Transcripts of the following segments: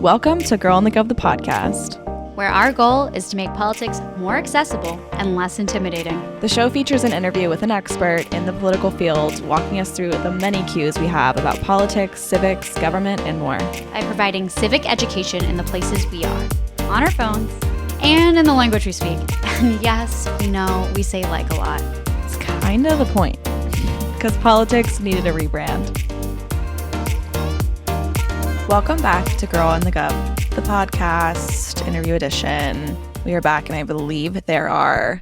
Welcome to Girl in the Gov, the podcast, where our goal is to make politics more accessible and less intimidating. The show features an interview with an expert in the political field, walking us through the many cues we have about politics, civics, government, and more. By providing civic education in the places we are, on our phones, and in the language we speak. And yes, we know we say like a lot. It's kind of the point, because politics needed a rebrand. Welcome back to Girl in the Gov, the podcast, interview edition. We are back, and I believe there are...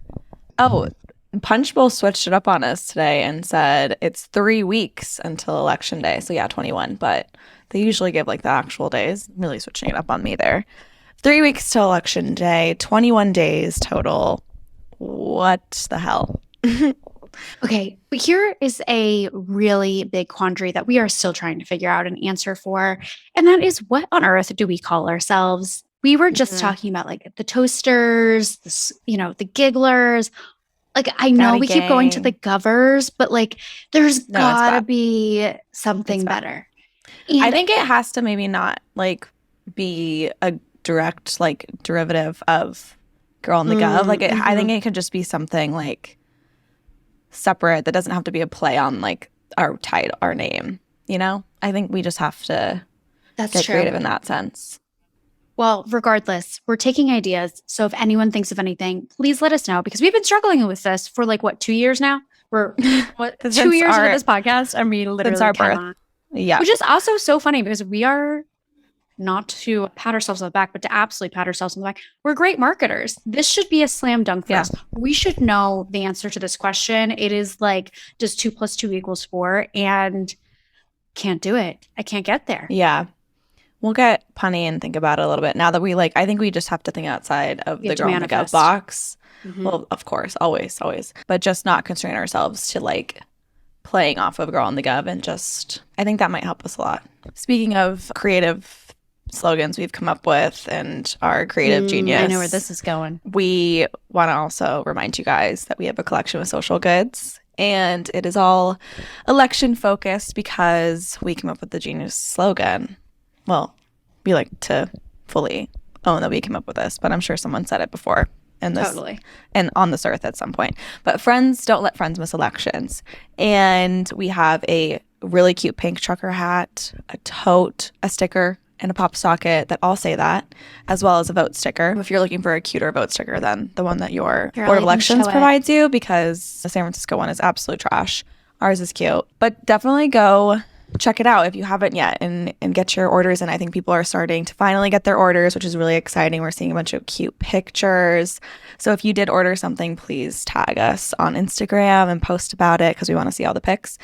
Punchbowl switched it up on us today and said it's 3 weeks until Election Day. So yeah, 21, but they usually give like the actual days. Really switching it up on me there. 3 weeks till Election Day, 21 days total. What the hell? Okay, but here is a really big quandary that we are still trying to figure out an answer for. And that is, what on earth do we call ourselves? We were just talking about like the toasters, the gigglers. Like, I know we keep going to the govers, but like there's gotta be something better. And I think it has to maybe not like be a direct like derivative of Girl in the Gov. Like I think it could just be something like separate that doesn't have to be a play on like our title, our name, I think we just have to get creative in that sense. Well, regardless, we're taking ideas. So if anyone thinks of anything, please let us know, because we've been struggling with this for like 2 years now. We're 2 years into this podcast, and we literally since our birth. Yeah. Which is also so funny, because we are, not to pat ourselves on the back, but to absolutely pat ourselves on the back, we're great marketers. This should be a slam dunk for us. We should know the answer to this question. It is like, does 2 + 2 = 4? And can't do it. I can't get there. Yeah. We'll get punny and think about it a little bit. Now that I think we just have to think outside of the Girl in the Gov box. Mm-hmm. Well, of course, always. But just not constrain ourselves to like playing off of Girl in the Gov, and just, I think that might help us a lot. Speaking of creative slogans we've come up with and our creative genius. I know where this is going. We want to also remind you guys that we have a collection of social goods, and it is all election focused because we came up with the genius slogan. Well, we like to fully own that we came up with this, but I'm sure someone said it before in this and on this earth at some point. But friends don't let friends miss elections. And we have a really cute pink trucker hat, a tote, a sticker, and a pop socket that all say that, as well as a vote sticker. If you're looking for a cuter vote sticker than the one that your Board of Elections provides you, because the San Francisco one is absolute trash. Ours is cute. But definitely go check it out if you haven't yet, and get your orders in. I think people are starting to finally get their orders, which is really exciting. We're seeing a bunch of cute pictures. So if you did order something, please tag us on Instagram and post about it, because we want to see all the pics.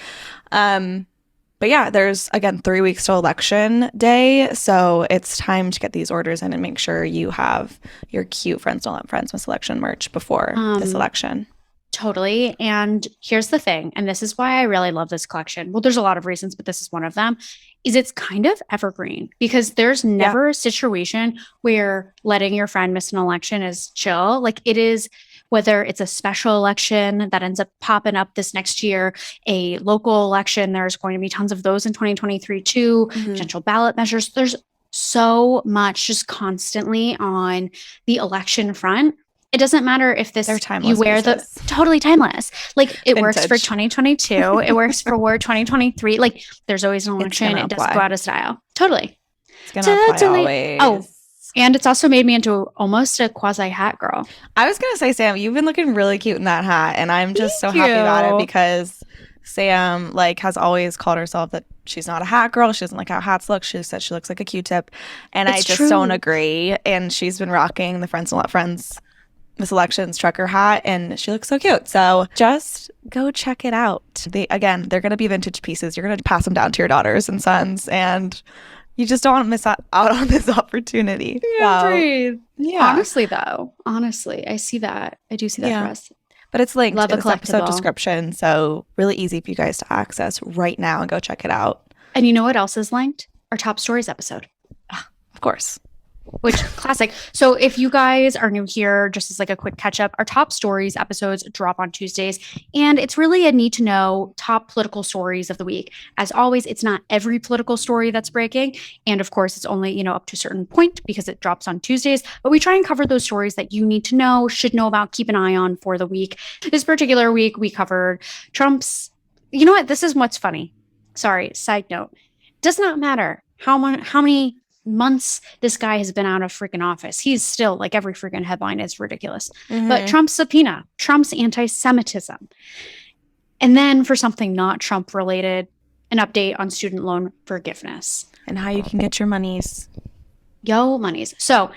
But yeah, there's, again, 3 weeks till Election Day, so it's time to get these orders in and make sure you have your cute Friends Don't Let Friends Miss Election merch before this election. Totally. And here's the thing, and this is why I really love this collection. Well, there's a lot of reasons, but this is one of them, is it's kind of evergreen, because there's never a situation where letting your friend miss an election is chill. Like, it is, whether it's a special election that ends up popping up this next year, a local election, there's going to be tons of those in 2023 too, potential ballot measures. There's so much just constantly on the election front. It doesn't matter if this, you wear pieces. the totally timeless. Like, it Vintage. Works for 2022. It works for 2023. Like, there's always an election. It doesn't go out of style. Totally. It's going to apply always. Oh, and it's also made me into almost a quasi hat girl. I was going to say, Sam, you've been looking really cute in that hat, and I'm just so happy about it, because Sam has always called herself that she's not a hat girl. She doesn't like how hats look. She said she looks like a Q-tip, and I just don't agree. And she's been rocking the Friends Don't Let Friends Miss Elections trucker hat, and she looks so cute. So just go check it out. They're going to be vintage pieces. You're going to pass them down to your daughters and sons, and you just don't want to miss out on this opportunity. Breathe. Yeah. Honestly, I see that. I do see that for us. But it's linked in this episode description, so really easy for you guys to access right now and go check it out. And you know what else is linked? Our top stories episode. Of course. Which classic. So if you guys are new here, just as like a quick catch up, our top stories episodes drop on Tuesdays, and it's really a need to know top political stories of the week. As always, it's not every political story that's breaking, and of course, it's only up to a certain point because it drops on Tuesdays. But we try and cover those stories that you need to know, should know about, keep an eye on for the week. This particular week, we covered Trump's. You know what? This is what's funny. Sorry, side note. Does not matter how many months this guy has been out of freaking office. He's still like every freaking headline is ridiculous. But Trump's subpoena, Trump's anti-Semitism. And then for something not Trump related, an update on student loan forgiveness. And how you can get your monies. Yo, monies. So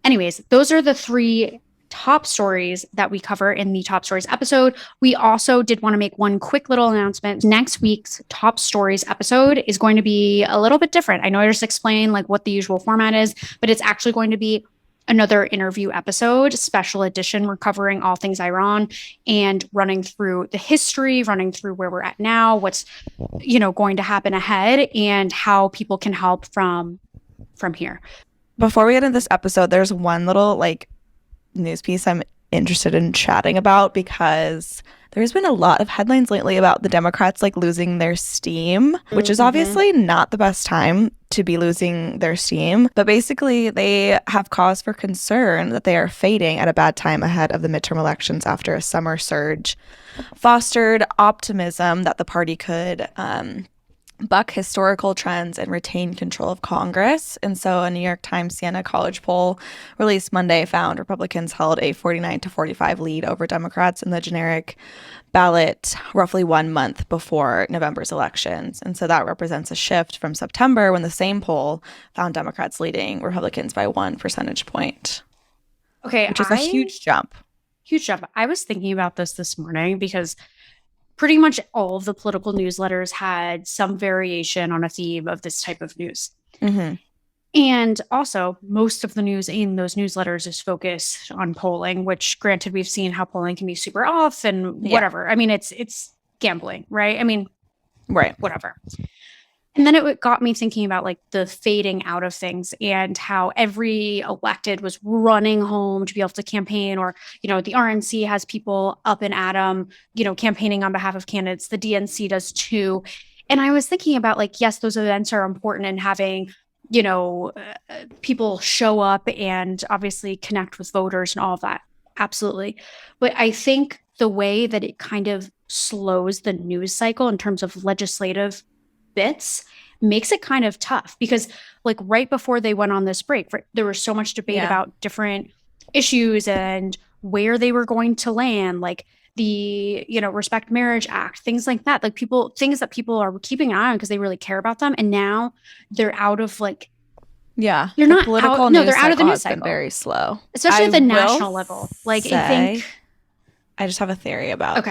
anyways, those are the three top stories that we cover in the top stories episode. We also did want to make one quick little announcement. Next week's top stories episode is going to be a little bit different. I know I just explained like what the usual format is, but it's actually going to be another interview episode, special edition. We're covering all things Iran and running through the history, running through where we're at now, what's going to happen ahead, and how people can help from here. Before we get into this episode, there's one little news piece I'm interested in chatting about, because there's been a lot of headlines lately about the Democrats losing their steam, which is obviously not the best time to be losing their steam. But basically, they have cause for concern that they are fading at a bad time ahead of the midterm elections after a summer surge fostered optimism that the party could buck historical trends and retain control of Congress. And so a New York Times Siena College poll released Monday found Republicans held a 49-45 lead over Democrats in the generic ballot roughly 1 month before November's elections. And so that represents a shift from September, when the same poll found Democrats leading Republicans by 1 percentage point. Okay. Which is a huge jump. Huge jump. I was thinking about this morning because pretty much all of the political newsletters had some variation on a theme of this type of news. And also, most of the news in those newsletters is focused on polling, which, granted, we've seen how polling can be super off and whatever. I mean, it's gambling, right? I mean, right, whatever. And then it got me thinking about the fading out of things and how every elected was running home to be able to campaign, or, the RNC has people up and at 'em, campaigning on behalf of candidates. The DNC does too. And I was thinking about yes, those events are important in having, people show up and obviously connect with voters and all of that. Absolutely. But I think the way that it kind of slows the news cycle in terms of legislative bits makes it kind of tough, because right before they went on this break, there was so much debate about different issues and where they were going to land, the Respect Marriage Act, things like that, things that people are keeping an eye on because they really care about them. And now they're out of they're not political out. News No, they're out of the news cycle. Been very slow, especially at the national level. I think I just have a theory about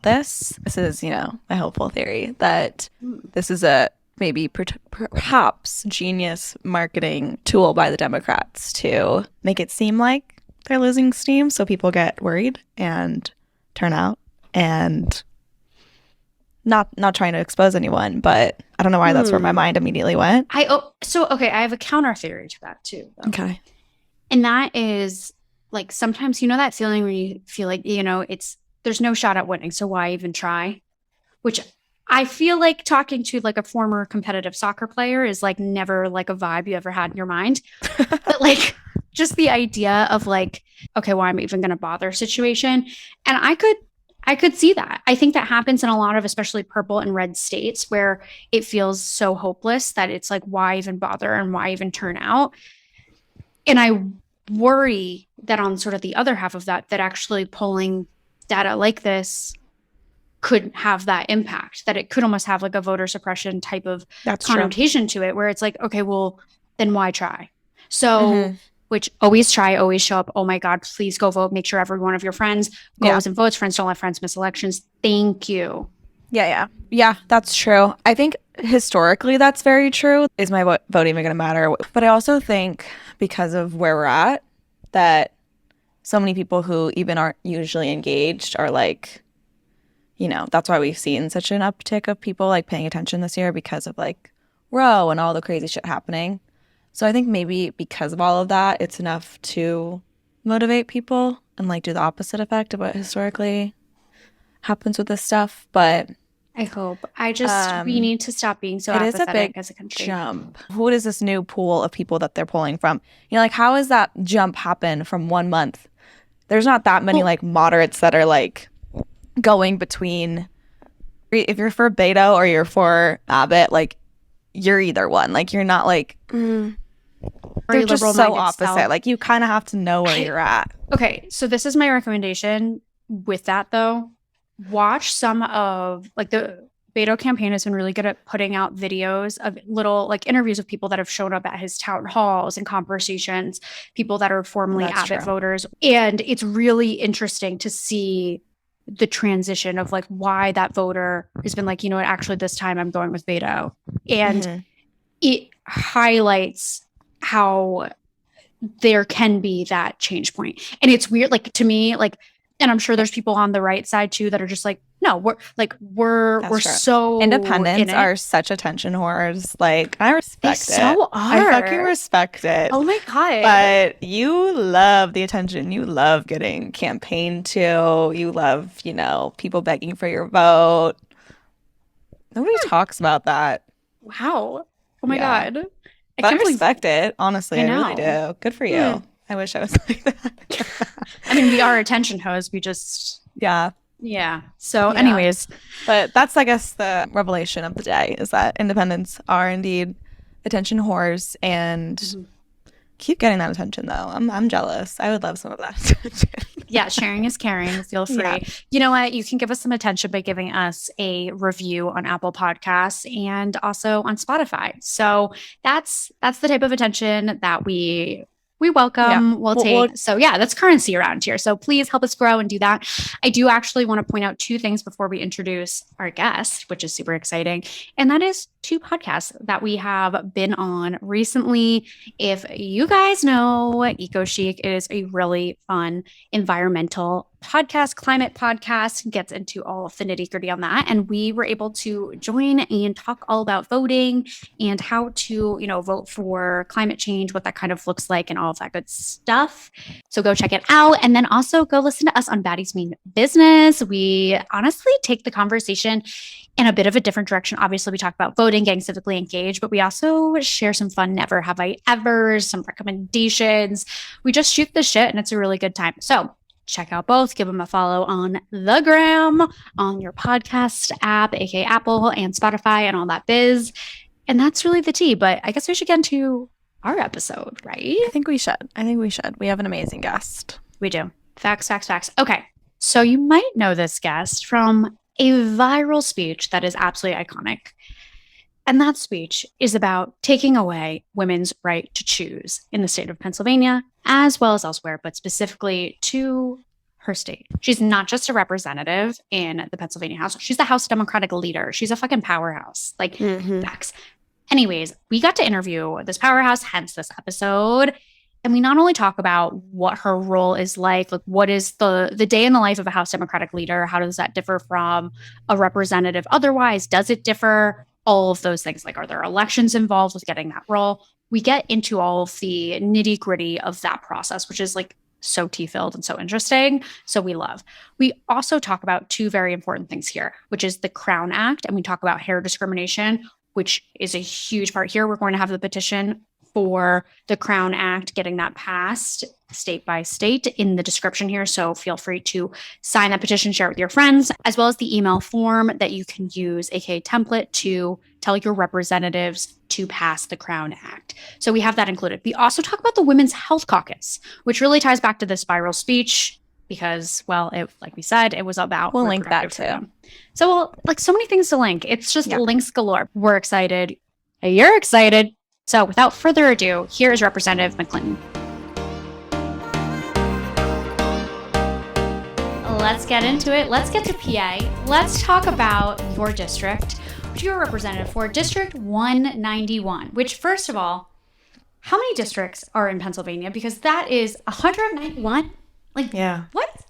this. This is, a hopeful theory that this is a maybe perhaps genius marketing tool by the Democrats to make it seem like they're losing steam, so people get worried and turn out. And not trying to expose anyone, but I don't know why that's where my mind immediately went. I have a counter theory to that too, though. Okay. And that is sometimes that feeling where you feel there's no shot at winning, so why even try? Which I feel like talking to a former competitive soccer player is never a vibe you ever had in your mind. But just the idea of okay, why am I even going to bother situation? And I could see that. I think that happens in a lot of especially purple and red states where it feels so hopeless that it's why even bother and why even turn out? And I worry that on sort of the other half of that actually polling data like this could have that impact, that it could almost have a voter suppression type of connotation to it, where it's okay, well, then why try? So, which always try, always show up. Oh my God, please go vote. Make sure every one of your friends goes and votes. Friends don't let friends miss elections. Thank you. Yeah, that's true. I think historically that's very true. Is my vote even going to matter? But I also think because of where we're at, that so many people who even aren't usually engaged are that's why we've seen such an uptick of people paying attention this year, because of Roe and all the crazy shit happening. So I think maybe because of all of that, it's enough to motivate people and like do the opposite effect of what historically happens with this stuff. But I hope. We need to stop being so it is a apathetic big as a country. jump. What is this new pool of people that they're pulling from? You know, like how has that jump happen from 1 month? There's not that many like moderates that are like going between. If you're for Beto or you're for Abbott, like you're either one. Like you're not like they're just so opposite. Like you kind of have to know where you're at. Okay, so this is my recommendation. With that though, watch some of like the Beto campaign has been really good at putting out videos of little like interviews of people that have shown up at his town halls and conversations, people that are formerly Abbott voters. And it's really interesting to see the transition of like why that voter has been like, you know what, actually this time I'm going with Beto. And it highlights how there can be that change point. And it's weird, like to me, like, and I'm sure there's people on the right side too that are just like, no, we're so independents are such attention whores. Like I respect it. So are. I fucking respect it. Oh my God. But you love the attention. You love getting campaigned to. You love, you know, people begging for your vote. Nobody talks about that. Wow. Oh my God. I respect it. Honestly, I really do. Good for you. I wish I was like that. I mean, we are attention hoes. We just Yeah. So anyways. But that's, I guess, the revelation of the day is that independents are indeed attention whores and keep getting that attention, though. I'm jealous. I would love some of that attention. Yeah, sharing is caring. Feel free. Yeah. You know what? You can give us some attention by giving us a review on Apple Podcasts and also on Spotify. So that's the type of attention that we welcome. We'll take. So yeah, that's currency around here. So please help us grow and do that. I do actually want to point out 2 things before we introduce our guest, which is super exciting. And that is 2 podcasts that we have been on recently. If you guys know Eco Chic, it is a really fun environmental podcast, climate podcast, gets into all of the nitty-gritty on that. And we were able to join and talk all about voting and how to, you know, vote for climate change, what that kind of looks like and all of that good stuff. So go check it out. And then also go listen to us on Baddie's Mean Business. We honestly take the conversation in a bit of a different direction. Obviously, we talk about voting, getting civically engaged, but we also share some fun never have I evers, some recommendations. We just shoot the shit and it's a really good time. So check out both. Give them a follow on the gram, on your podcast app, aka Apple and Spotify and all that biz. And that's really the tea. But I guess we should get into our episode, right? I think we should. We have an amazing guest. We do. Facts. Okay. So you might know this guest from a viral speech that is absolutely iconic. And that speech is about taking away women's right to choose in the state of Pennsylvania, as well as elsewhere, but specifically to her state. She's not just a representative in the Pennsylvania House. She's the House Democratic leader. She's a fucking powerhouse. Like, facts. Anyways, we got to interview this powerhouse, hence this episode. And we not only talk about what her role is like what is the day in the life of a House Democratic leader? How does that differ from a representative otherwise? Does it differ? All of those things. Like, are there elections involved with getting that role? We get into all of the nitty gritty of that process, which is like so tea-filled and so interesting. So we love. We also talk about 2 very important things here, which is the Crown Act. And we talk about hair discrimination, which is a huge part here. We're going to have the petition for the Crown Act, getting that passed state by state in the description here. So feel free to sign that petition, share it with your friends, as well as the email form that you can use, aka template, to tell your representatives to pass the Crown Act. So we have that included. We also talk about the Women's Health Caucus, which really ties back to this viral speech because, well, like we said, it was about. We'll link that too. So like so many things to link. It's just links galore. We're excited. You're excited. So without further ado, here is Representative McClinton. Let's get into it. Let's get to PA. Let's talk about your district, which you're a representative for, District 191, which, first of all, how many districts are in Pennsylvania? Because that is 191. What?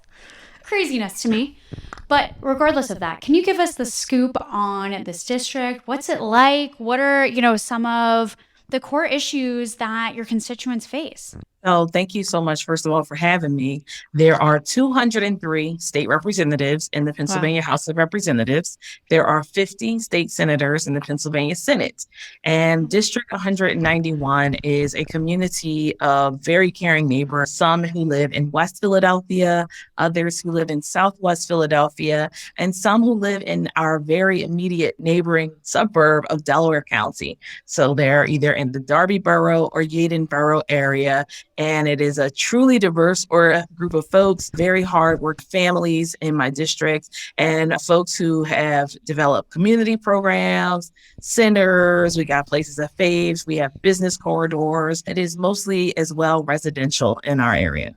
Craziness to me. But regardless of that, can you give us the scoop on this district? What's it like? What are, some of the core issues that your constituents face. So thank you so much, first of all, for having me. There are 203 state representatives in the Pennsylvania House of Representatives. There are 50 state senators in the Pennsylvania Senate. And District 191 is a community of very caring neighbors, some who live in West Philadelphia, others who live in Southwest Philadelphia, and some who live in our very immediate neighboring suburb of Delaware County. So they're either in the Darby Borough or Yeadon Borough area. And it is a truly diverse group of folks, very hard work families in my district, and folks who have developed community programs, centers. We got places of faves. We have business corridors. It is mostly as well residential in our area.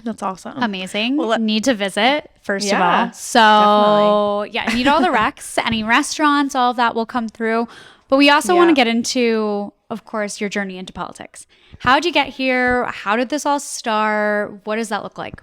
That's awesome. Amazing. Well, need to visit, first of all. So definitely. yeah, need all the recs, any restaurants, all of that will come through. But we also want to get into, of course, your journey into politics. How'd you get here? How did this all start? What does that look like?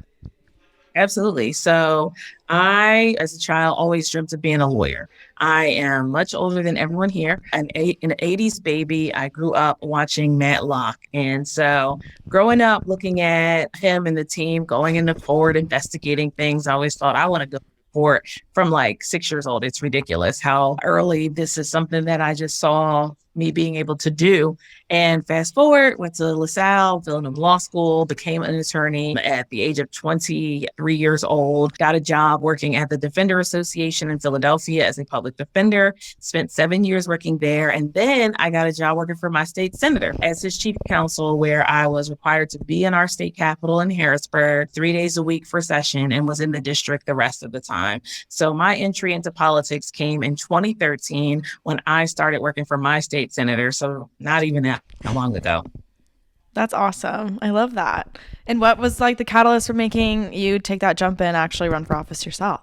Absolutely. So I, as a child, always dreamt of being a lawyer. I am much older than everyone here. An 80s baby. I grew up watching Matlock. And so growing up, looking at him and the team going into court, investigating things, I always thought I want to go court from like 6 years old. It's ridiculous how early this is something that I just saw me being able to do. And fast forward, went to LaSalle, Villanova Law School, became an attorney at the age of 23 years old, got a job working at the Defender Association in Philadelphia as a public defender, spent 7 years working there. And then I got a job working for my state senator as his chief counsel, where I was required to be in our state capitol in Harrisburg 3 days a week for session and was in the district the rest of the time. So my entry into politics came in 2013 when I started working for my state senator. So not even that long ago. That's awesome. I love that. And what was like the catalyst for making you take that jump and actually run for office yourself?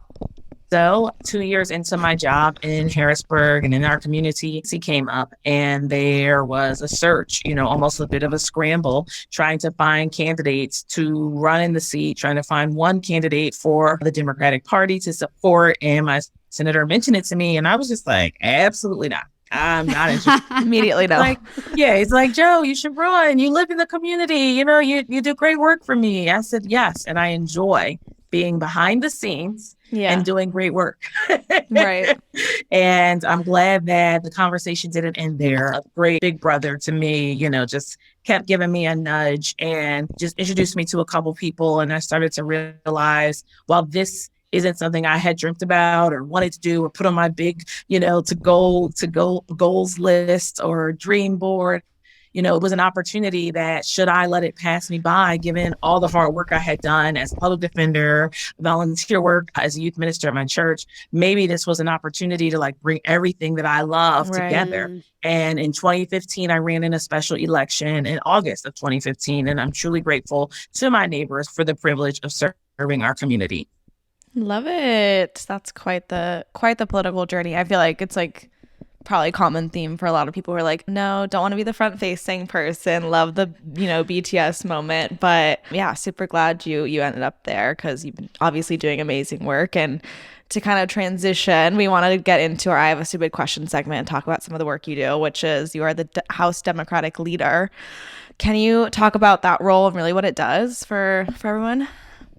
So 2 years into my job in Harrisburg and in our community, he came up and there was a search, almost a bit of a scramble, trying to find candidates to run in the seat, trying to find one candidate for the Democratic Party to support. And my senator mentioned it to me and I was just like, absolutely not. I'm not interested. Immediately no. He's like, Joe, you should run. You live in the community. You do great work for me. I said, yes. And I enjoy being behind the scenes and doing great work. Right. And I'm glad that the conversation didn't end there. A great big brother to me, just kept giving me a nudge and just introduced me to a couple people. And I started to realize, while this isn't something I had dreamt about or wanted to do or put on my big, goals list or dream board. It was an opportunity that, should I let it pass me by, given all the hard work I had done as a public defender, volunteer work as a youth minister at my church, maybe this was an opportunity to bring everything that I love together. And in 2015, I ran in a special election in August of 2015. And I'm truly grateful to my neighbors for the privilege of serving our community. Love it. That's quite the political journey. I feel like it's probably a common theme for a lot of people who are like, no, don't want to be the front facing person. Love the, BTS moment. But yeah, super glad you ended up there because you've been obviously doing amazing work. And to kind of transition, we want to get into our I Have a Stupid Question segment and talk about some of the work you do, which is you are the House Democratic leader. Can you talk about that role and really what it does for everyone?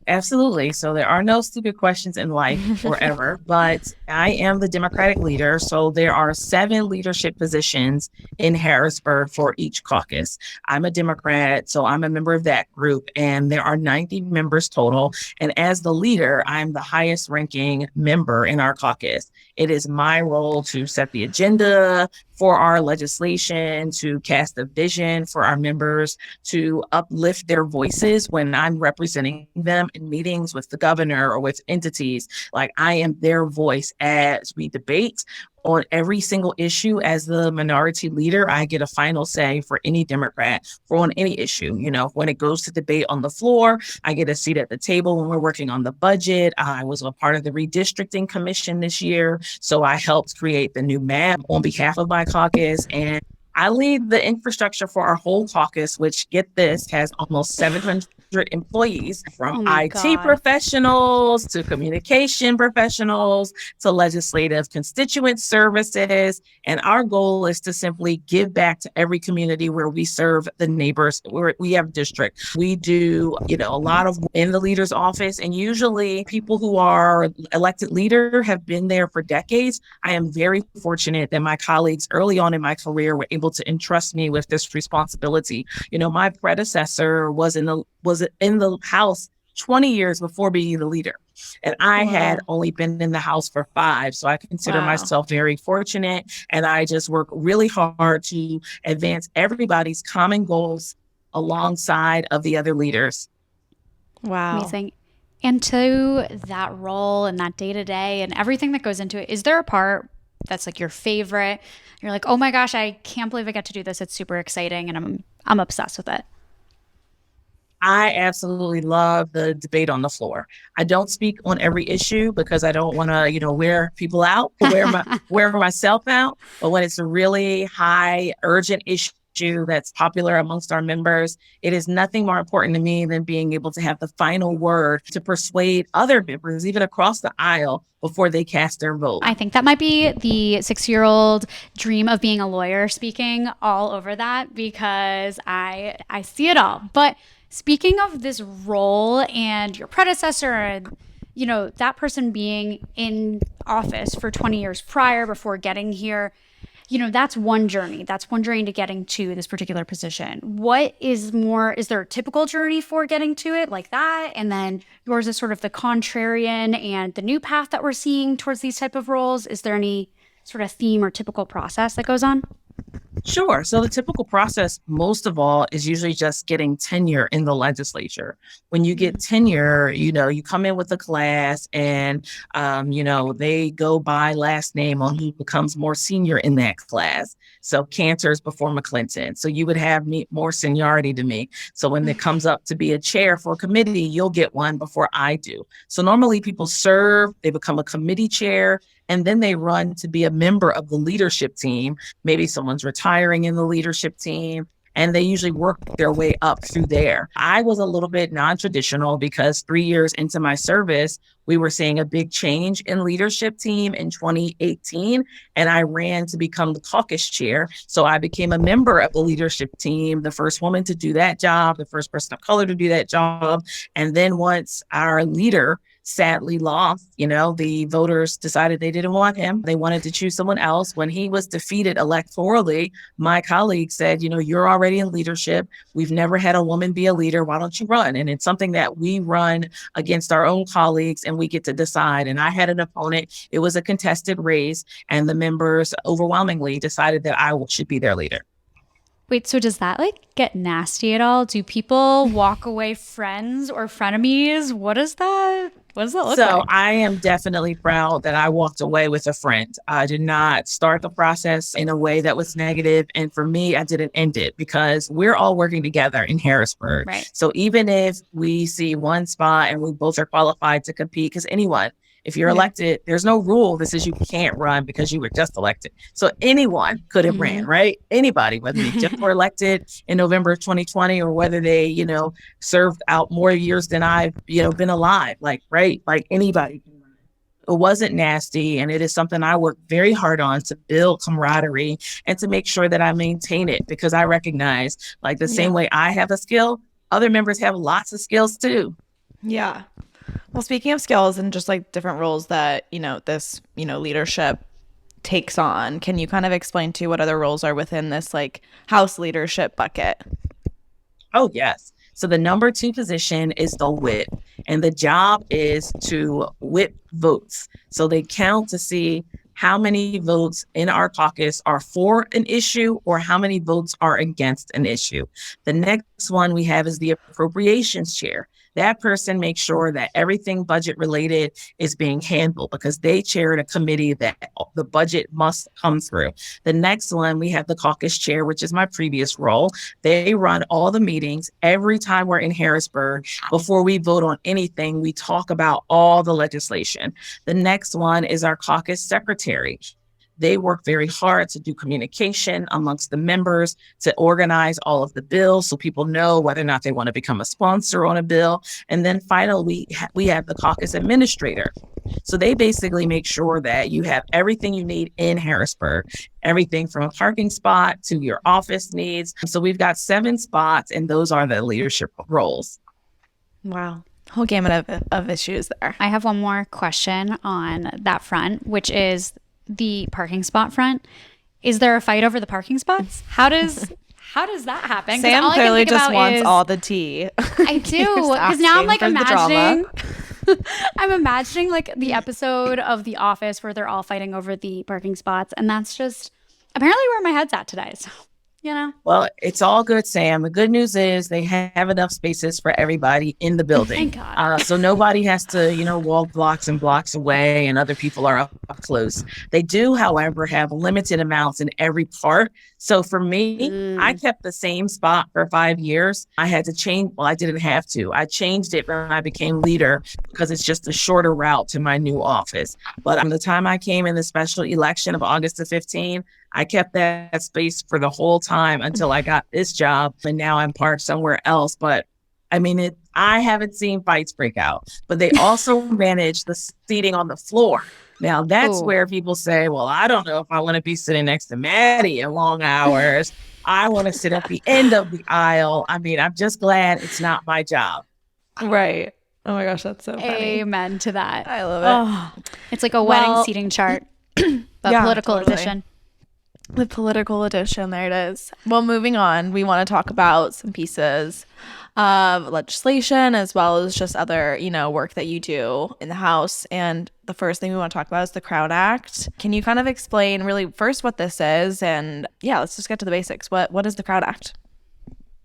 Absolutely. So there are no stupid questions in life forever, but I am the Democratic leader. So there are 7 leadership positions in Harrisburg for each caucus. I'm a Democrat, so I'm a member of that group, and there are 90 members total. And as the leader, I'm the highest ranking member in our caucus. It is my role to set the agenda for our legislation, to cast a vision for our members, to uplift their voices when I'm representing them in meetings with the governor or with entities. I am their voice as we debate on every single issue. As the minority leader, I get a final say for any Democrat on any issue. When it goes to debate on the floor, I get a seat at the table when we're working on the budget. I was a part of the redistricting commission this year, so I helped create the new map on behalf of my caucus. And I lead the infrastructure for our whole caucus, which, get this, has almost 700 employees, Oh from my IT God. professionals to communication professionals to legislative constituent services. And our goal is to simply give back to every community where we serve the neighbors, where we have district. We do, a lot of in the leader's office, and usually people who are elected leader have been there for decades. I am very fortunate that my colleagues early on in my career were able to entrust me with this responsibility. My predecessor was in the House 20 years before being the leader. And I had only been in the House for 5. So I consider myself very fortunate. And I just work really hard to advance everybody's common goals alongside of the other leaders. Wow. Amazing. And to that role and that day to day and everything that goes into it, is there a part that's like your favorite? You're like, oh my gosh, I can't believe I get to do this. It's super exciting and I'm obsessed with it. I absolutely love the debate on the floor. I don't speak on every issue because I don't want to, wear people out, wear myself out. But when it's a really high, urgent issue that's popular amongst our members, it is nothing more important to me than being able to have the final word to persuade other members, even across the aisle, before they cast their vote. I think that might be the 6-year-old dream of being a lawyer speaking all over that, because I see it all. But speaking of this role and your predecessor and, that person being in office for 20 years prior before getting here, that's one journey. That's one journey to getting to this particular position. Is there a typical journey for getting to it like that? And then yours is sort of the contrarian and the new path that we're seeing towards these type of roles. Is there any sort of theme or typical process that goes on? Sure. So the typical process, most of all, is usually just getting tenure in the legislature. When you get tenure, you come in with a class and, they go by last name on who becomes more senior in that class. So Cantor's before McClinton. So you would have more seniority to me. So when it comes up to be a chair for a committee, you'll get one before I do. So normally people serve, they become a committee chair, and then they run to be a member of the leadership team. Maybe someone's retiring in the leadership team, and they usually work their way up through there. I was a little bit non-traditional because 3 years into my service, we were seeing a big change in leadership team in 2018, and I ran to become the caucus chair. So I became a member of the leadership team, the first woman to do that job, the first person of color to do that job. And then once our leader sadly lost, the voters decided they didn't want him. They wanted to choose someone else. When he was defeated electorally, my colleagues said, you're already in leadership. We've never had a woman be a leader. Why don't you run? And it's something that we run against our own colleagues and we get to decide. And I had an opponent. It was a contested race, and the members overwhelmingly decided that I should be their leader. Wait, so does that get nasty at all? Do people walk away friends or frenemies? What does that look like? So I am definitely proud that I walked away with a friend. I did not start the process in a way that was negative. And for me, I didn't end it because we're all working together in Harrisburg. Right. So even if we see one spot and we both are qualified to compete, because anyone, if you're elected, there's no rule that says you can't run because you were just elected. So anyone could have ran, right? Anybody, whether they just were elected in November of 2020 or whether they, served out more years than I've, been alive, right? Like anybody can run. It wasn't nasty. And it is something I work very hard on to build camaraderie and to make sure that I maintain it, because I recognize the same way I have a skill, other members have lots of skills too. Yeah. Well, speaking of skills and just different roles that, this, leadership takes on, can you kind of explain to what other roles are within this House leadership bucket? Oh, yes. So the number 2 position is the whip, and the job is to whip votes. So they count to see how many votes in our caucus are for an issue or how many votes are against an issue. The next one we have is the appropriations chair. That person makes sure that everything budget related is being handled because they chaired a committee that the budget must come through. The next one, we have the caucus chair, which is my previous role. They run all the meetings. Every time we're in Harrisburg, before we vote on anything, we talk about all the legislation. The next one is our caucus secretary. They work very hard to do communication amongst the members, to organize all of the bills so people know whether or not they want to become a sponsor on a bill. And then finally, we have the caucus administrator. So they basically make sure that you have everything you need in Harrisburg, everything from a parking spot to your office needs. So we've got 7 spots, and those are the leadership roles. Wow. Whole gamut of issues there. I have one more question on that front, which is the parking spot front. Is there a fight over the parking spots? How does that happen? Sam clearly just wants all the tea. I do, because now I'm like imagining I'm imagining like the episode of The Office where they're all fighting over the parking spots, and that's just apparently where my head's at today. So, Well, it's all good, Sam. The good news is they have enough spaces for everybody in the building. Thank God. So nobody has to, walk blocks and blocks away and other people are up close. They do, however, have limited amounts in every part. So for me, I kept the same spot for 5 years. I had to change. Well, I didn't have to. I changed it when I became leader because it's just a shorter route to my new office. But from the time I came in the special election of August of 15, I kept that space for the whole time until I got this job, and now I'm parked somewhere else. But I mean, I haven't seen fights break out, but they also manage the seating on the floor. Now that's where people say, well, I don't know if I want to be sitting next to Maddie in long hours. I want to sit at the end of the aisle. I mean, I'm just glad it's not my job. Right. Oh my gosh, that's so funny. Amen to that. I love it. It's like a wedding seating chart, but political edition. The political edition, there it is. Well, moving on, we want to talk about some pieces of legislation as well as just other, work that you do in the House. And the first thing we want to talk about is the Crown Act. Can you kind of explain really first what this is? And let's just get to the basics. What is the Crown Act?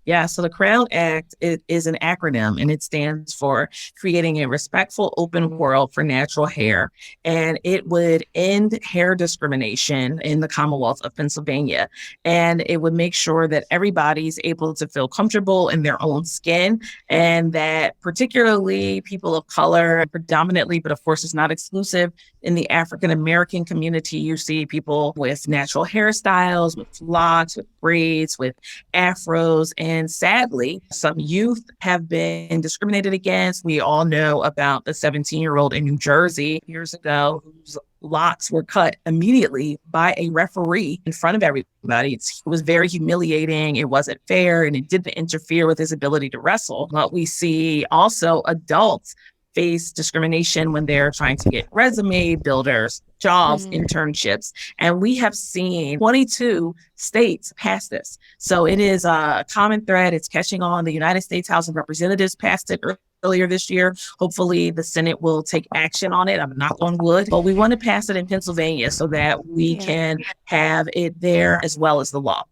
Yeah, so the Crown Act is an acronym, and it stands for Creating a Respectful Open World for Natural Hair. And it would end hair discrimination in the Commonwealth of Pennsylvania. And it would make sure that everybody's able to feel comfortable in their own skin, and that particularly people of color, predominantly, but of course it's not exclusive, in the African American community, you see people with natural hairstyles, with locks, with braids, with afros. And sadly, some youth have been discriminated against. We all know about the 17-year-old in New Jersey years ago whose locks were cut immediately by a referee in front of everybody. It was very humiliating. It wasn't fair, and it didn't interfere with his ability to wrestle. But we see also adults face discrimination when they're trying to get resume builders, jobs, internships. And we have seen 22 states pass this. So it is a common thread. It's catching on. The United States House of Representatives passed it earlier this year. Hopefully the Senate will take action on it. I'm knock on wood, but we want to pass it in Pennsylvania so that we can have it there as well as the law.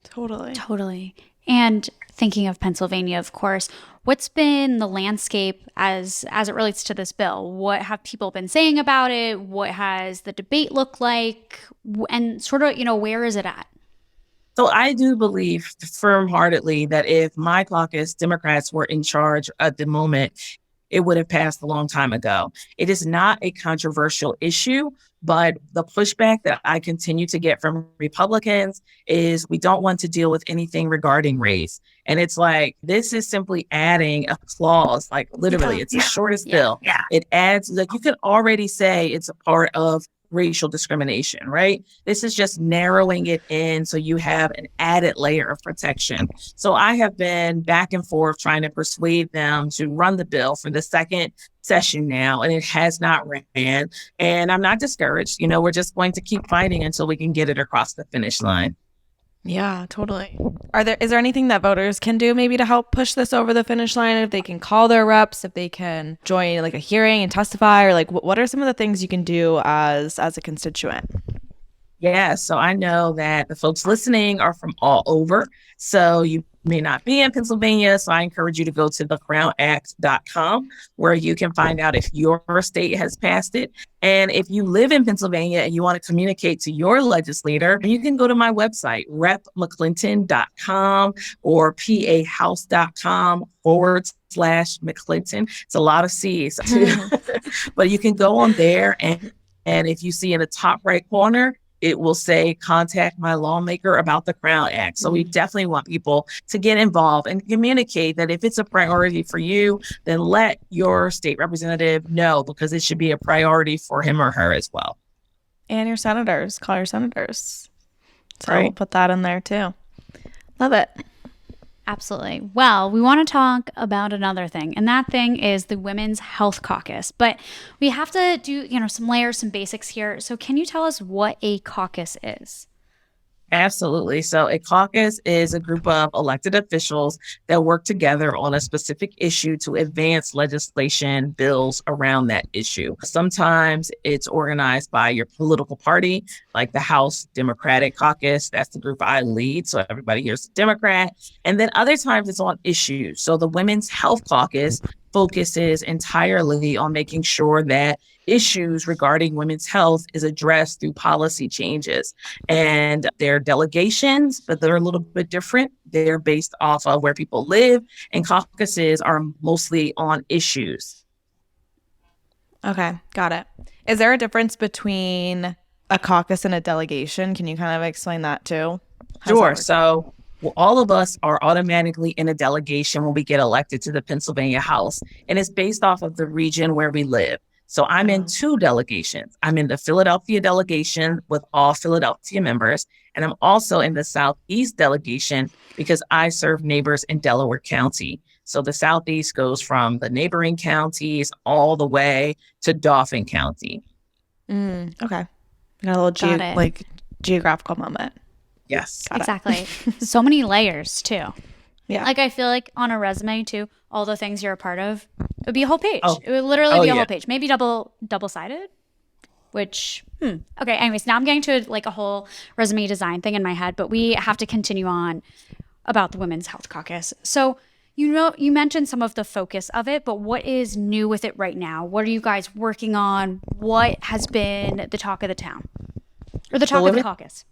Totally. And thinking of Pennsylvania, of course, what's been the landscape as it relates to this bill? What have people been saying about it? What has the debate looked like? And sort of, where is it at? So I do believe firm-heartedly that if my caucus Democrats were in charge at the moment, it would have passed a long time ago. It is not a controversial issue, but the pushback that I continue to get from Republicans is we don't want to deal with anything regarding race. And it's like, this is simply adding a clause, like literally, it's the shortest bill. Yeah. It adds, like you can already say it's a part of racial discrimination, right? This is just narrowing it in so you have an added layer of protection. So I have been back and forth trying to persuade them to run the bill for the second session now, and it has not ran. And I'm not discouraged. We're just going to keep fighting until we can get it across the finish line. Yeah, totally. Is there anything that voters can do maybe to help push this over the finish line? If they can call their reps, if they can join like a hearing and testify, or like what are some of the things you can do as a constituent? Yeah, so I know that the folks listening are from all over. So you may not be in Pennsylvania. So I encourage you to go to thecrownact.com where you can find out if your state has passed it. And if you live in Pennsylvania and you want to communicate to your legislator, you can go to my website, repmcclinton.com or pahouse.com/McClinton. It's a lot of C's, but you can go on there and if you see in the top right corner, it will say, contact my lawmaker about the Crown Act. So we definitely want people to get involved and communicate that if it's a priority for you, then let your state representative know, because it should be a priority for him or her as well. And your senators, call your senators. So Right. we'll put that in there too. Love it. Absolutely. Well, we want to talk about another thing, and that thing is the Women's Health Caucus. But we have to do, some layers, some basics here. So can you tell us what a caucus is? Absolutely. So a caucus is a group of elected officials that work together on a specific issue to advance legislation, bills around that issue. Sometimes it's organized by your political party, like the House Democratic Caucus. That's the group I lead. So everybody here's a Democrat. And then other times it's on issues. So the Women's Health Caucus focuses entirely on making sure that issues regarding women's health is addressed through policy changes. And they're delegations, but they're a little bit different. They're based off of where people live, and caucuses are mostly on issues. Okay, got it. Is there a difference between a caucus and a delegation? Can you kind of explain that too? How does that Sure. work? So all of us are automatically in a delegation when we get elected to the Pennsylvania House, and it's based off of the region where we live. So I'm in two delegations. I'm in the Philadelphia delegation with all Philadelphia members, and I'm also in the Southeast delegation because I serve neighbors in Delaware County. So the Southeast goes from the neighboring counties all the way to Dauphin County. Okay. Got a little Got it. geographical moment. Yes. Got it. Exactly. So many layers too. Yeah. Like I feel like on a resume too, all the things you're a part of, it would be a whole page. Oh. It would literally be a yeah. whole page. Maybe double-sided, which, Okay, anyways, now I'm getting to like a whole resume design thing in my head, but we have to continue on about the Women's Health Caucus. So, you mentioned some of the focus of it, but what is new with it right now? What are you guys working on? What has been the talk of the town? Or the talk of the caucus?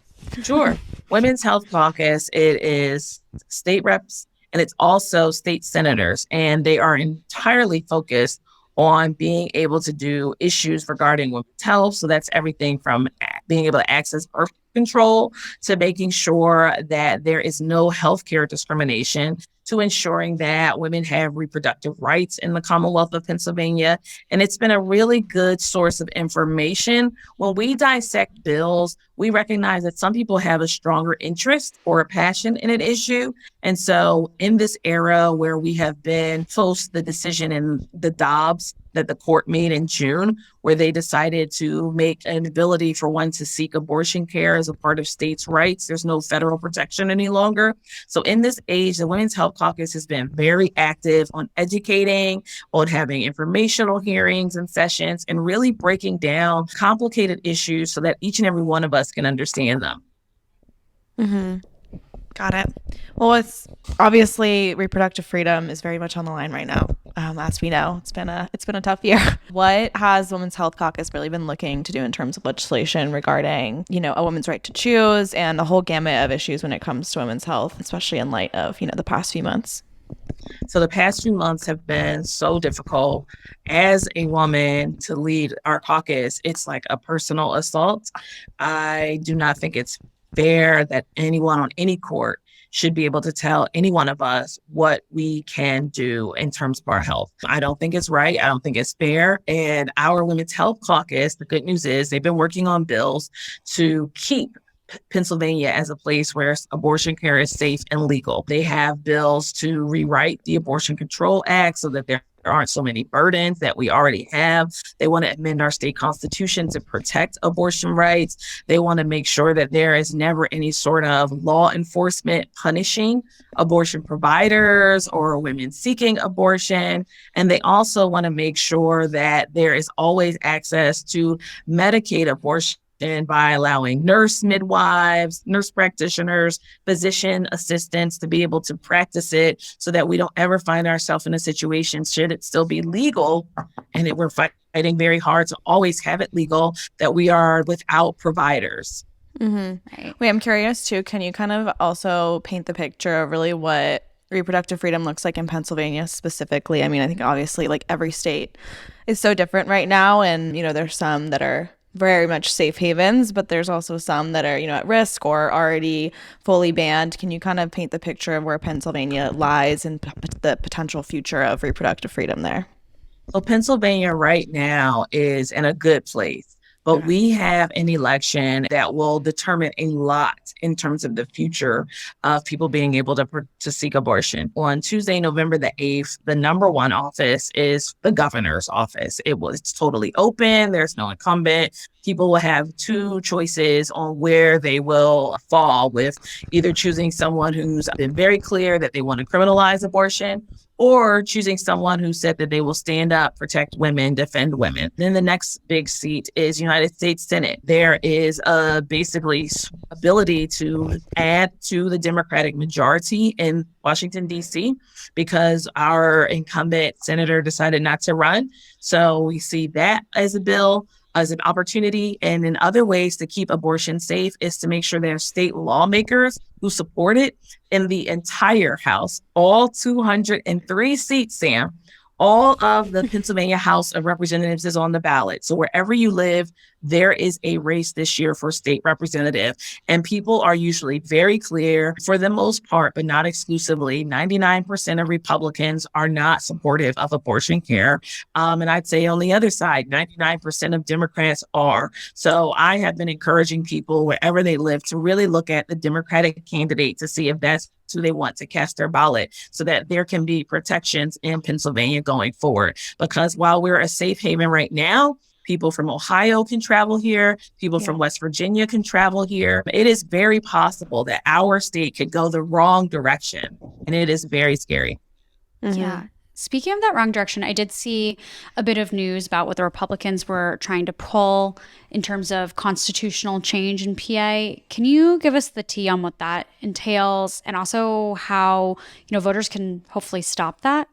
Sure. Women's Health Caucus, it is state reps and it's also state senators, and they are entirely focused on being able to do issues regarding women's health. So that's everything from being able to access birth control to making sure that there is no healthcare discrimination, to ensuring that women have reproductive rights in the Commonwealth of Pennsylvania. And it's been a really good source of information. When we dissect bills, we recognize that some people have a stronger interest or a passion in an issue. And so in this era where we have been post the decision in the Dobbs that the court made in June, where they decided to make an ability for one to seek abortion care as a part of states' rights. There's no federal protection any longer. So in this age, the Women's Health Caucus has been very active on educating, on having informational hearings and sessions, and really breaking down complicated issues so that each and every one of us can understand them. Got it. Well, it's obviously reproductive freedom is very much on the line right now. As we know, it's been a tough year. What has Women's Health Caucus really been looking to do in terms of legislation regarding, a woman's right to choose and the whole gamut of issues when it comes to women's health, especially in light of, the past few months? So the past few months have been so difficult. As a woman to lead our caucus, it's like a personal assault. I do not think it's fair that anyone on any court should be able to tell any one of us what we can do in terms of our health. I don't think it's right. I don't think it's fair. And our Women's Health Caucus, the good news is they've been working on bills to keep Pennsylvania as a place where abortion care is safe and legal. They have bills to rewrite the Abortion Control Act so that there aren't so many burdens that we already have. They want to amend our state constitution to protect abortion rights. They want to make sure that there is never any sort of law enforcement punishing abortion providers or women seeking abortion. And they also want to make sure that there is always access to Medicaid abortion by allowing midwives, nurse practitioners, physician assistants to be able to practice it so that we don't ever find ourselves in a situation, should it still be legal, and we're fighting very hard to always have it legal, that we are without providers. Right. Wait, I'm curious too. Can you kind of also paint the picture of really what reproductive freedom looks like in Pennsylvania specifically? I mean, I think obviously like every state is so different right now, and there's some that are very much safe havens, but there's also some that are, at risk or already fully banned. Can you kind of paint the picture of where Pennsylvania lies and the potential future of reproductive freedom there? So Pennsylvania right now is in a good place, but we have an election that will determine a lot in terms of the future of people being able to seek abortion. On Tuesday, November the 8th, the number one office is the governor's office. It's totally open. There's no incumbent. People will have two choices on where they will fall, with either choosing someone who's been very clear that they want to criminalize abortion, or choosing someone who said that they will stand up, protect women, defend women. Then the next big seat is United States Senate. There is basically ability to add to the Democratic majority in Washington, D.C., because our incumbent senator decided not to run. So we see that as a bill, as an opportunity. And in other ways to keep abortion safe is to make sure there are state lawmakers who support it in the entire House, all 203 seats, Sam. All of the Pennsylvania House of Representatives is on the ballot. So wherever you live, there is a race this year for state representative. And people are usually very clear, for the most part, but not exclusively. 99% of Republicans are not supportive of abortion care. And I'd say on the other side, 99% of Democrats are. So I have been encouraging people wherever they live to really look at the Democratic candidate to see if that's who they want to cast their ballot, so that there can be protections in Pennsylvania going forward. Because while we're a safe haven right now, people from Ohio can travel here. People from West Virginia can travel here. It is very possible that our state could go the wrong direction. And it is very scary. Mm-hmm. Yeah. Speaking of that wrong direction, I did see a bit of news about what the Republicans were trying to pull in terms of constitutional change in PA. Can you give us the tea on what that entails, and also how, voters can hopefully stop that?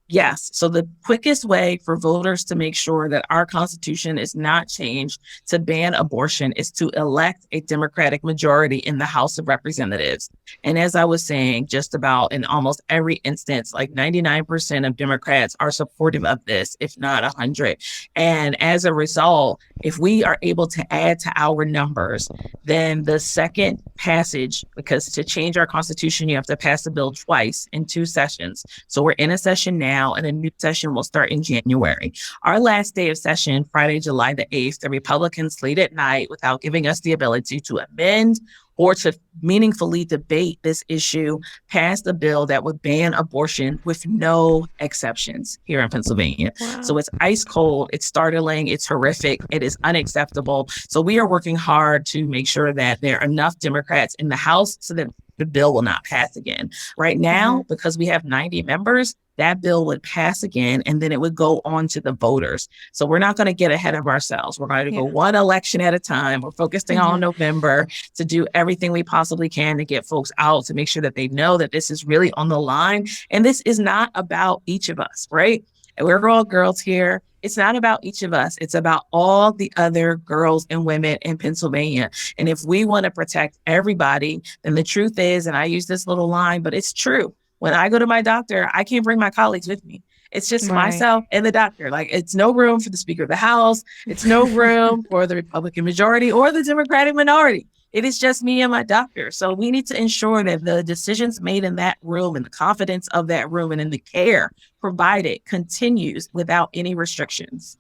Yes. So the quickest way for voters to make sure that our Constitution is not changed to ban abortion is to elect a Democratic majority in the House of Representatives. And as I was saying, just about in almost every instance, like 99% of Democrats are supportive of this, if not 100. And as a result, if we are able to add to our numbers, then the second passage, because to change our Constitution, you have to pass a bill twice in 2 sessions. So we're in a session now, and a new session will start in January. Our last day of session, Friday, July the 8th, the Republicans late at night, without giving us the ability to amend or to meaningfully debate this issue, passed a bill that would ban abortion with no exceptions here in Pennsylvania. Wow. So it's ice cold, it's startling, it's horrific, it is unacceptable. So we are working hard to make sure that there are enough Democrats in the House so that the bill will not pass again. Right now, because we have 90 members, that bill would pass again, and then it would go on to the voters. So we're not going to get ahead of ourselves. We're going to go one election at a time. We're focusing on November to do everything we possibly can to get folks out, to make sure that they know that this is really on the line. And this is not about each of us, right? And we're all girls here. It's not about each of us. It's about all the other girls and women in Pennsylvania. And if we want to protect everybody, then the truth is, and I use this little line, but it's true. When I go to my doctor, I can't bring my colleagues with me. It's just myself and the doctor. Like, it's no room for the Speaker of the House. It's no room for the Republican majority or the Democratic minority. It is just me and my doctor. So we need to ensure that the decisions made in that room and the confidence of that room and in the care provided continues without any restrictions.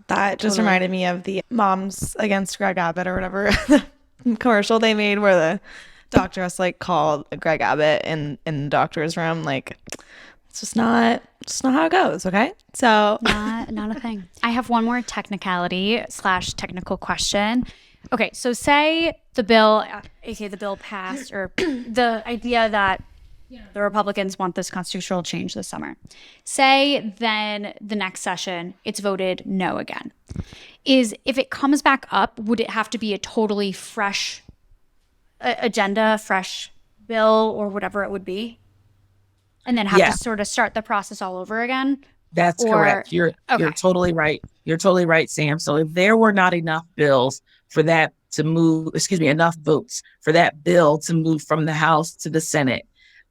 That just reminded me of the Moms Against Greg Abbott or whatever commercial they made where the doctor has called Greg Abbott in the doctor's room. It's just not how it goes. Okay. So not a thing. I have one more technical question. Okay. So say the bill, aka the bill passed, or the idea that the Republicans want this constitutional change this summer. Say then the next session, it's voted no again. If it comes back up, would it have to be a totally fresh agenda, fresh bill, or whatever it would be, and then have to sort of start the process all over again? That's correct. You're totally right. You're totally right, Sam. So if there were not enough bills for that to move, enough votes for that bill to move from the House to the Senate,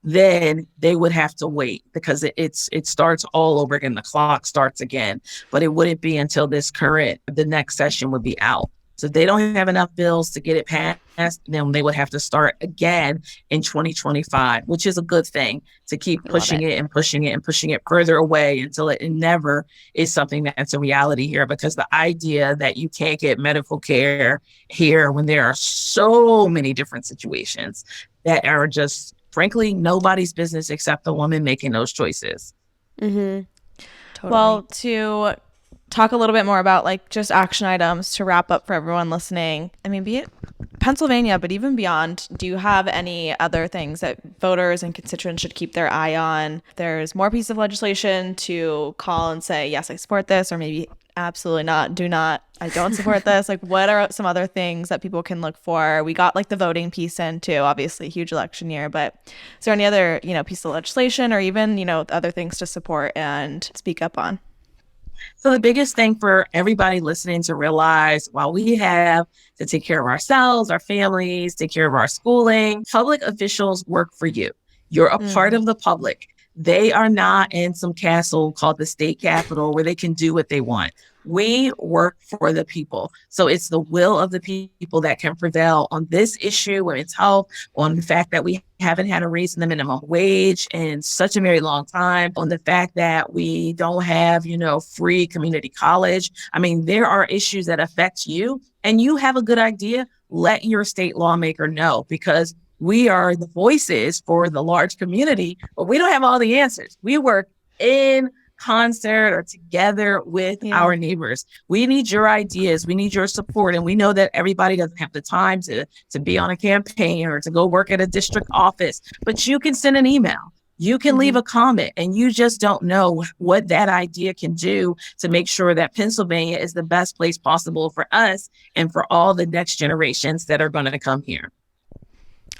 then they would have to wait because it starts all over again. The clock starts again, but it wouldn't be until the next session would be out. So if they don't have enough bills to get it passed, then they would have to start again in 2025, which is a good thing, to keep pushing it and pushing it and pushing it further away until it never is something that's a reality here. Because the idea that you can't get medical care here when there are so many different situations that are just, frankly, nobody's business except the woman making those choices. Mm-hmm. Totally. Well, to talk a little bit more about like just action items to wrap up for everyone listening. I mean, be it Pennsylvania, but even beyond, do you have any other things that voters and constituents should keep their eye on? There's more pieces of legislation to call and say, yes, I support this, or maybe absolutely not, do not, I don't support this. Like, what are some other things that people can look for? We got like the voting piece in too, obviously huge election year, but is there any other, piece of legislation or even, other things to support and speak up on? So the biggest thing for everybody listening to realize, while we have to take care of ourselves, our families, take care of our schooling, public officials work for you. You're a part of the public. They are not in some castle called the state capitol where they can do what they want. We work for the people. So it's the will of the people that can prevail on this issue, women's health, on the fact that we haven't had a raise in the minimum wage in such a very long time, on the fact that we don't have, free community college. I mean, there are issues that affect you, and you have a good idea. Let your state lawmaker know, because we are the voices for the large community, but we don't have all the answers. We work in concert or together with our neighbors. We need your ideas. We need your support. And we know that everybody doesn't have the time to be on a campaign or to go work at a district office, but you can send an email. You can leave a comment, and you just don't know what that idea can do to make sure that Pennsylvania is the best place possible for us and for all the next generations that are going to come here.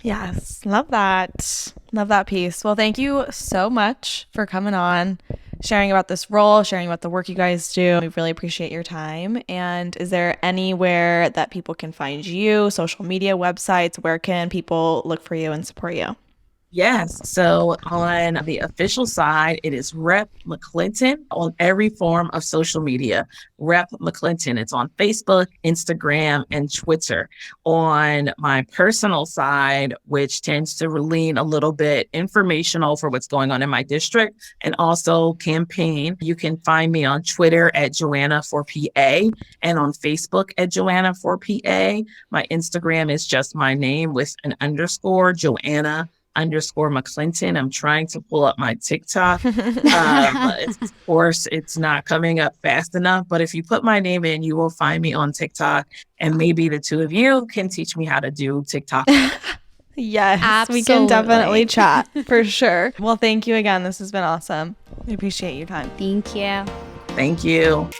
Yes. Love that. Love that piece. Well, thank you so much for coming on, sharing about this role, sharing about the work you guys do. We really appreciate your time. And is there anywhere that people can find you, social media, websites? Where can people look for you and support you? Yes. So on the official side, it is Rep. McClinton on every form of social media. Rep. McClinton. It's on Facebook, Instagram, and Twitter. On my personal side, which tends to lean a little bit informational for what's going on in my district and also campaign, you can find me on Twitter at Joanna for PA and on Facebook at Joanna for PA. My Instagram is just my name with an underscore, Joanna _McClinton. I'm trying to pull up my TikTok. Of course, it's not coming up fast enough, but if you put my name in, you will find me on TikTok, and maybe the two of you can teach me how to do TikTok. Yes, absolutely. We can definitely chat for sure. Well, thank you again. This has been awesome. I appreciate your time. Thank you. Thank you.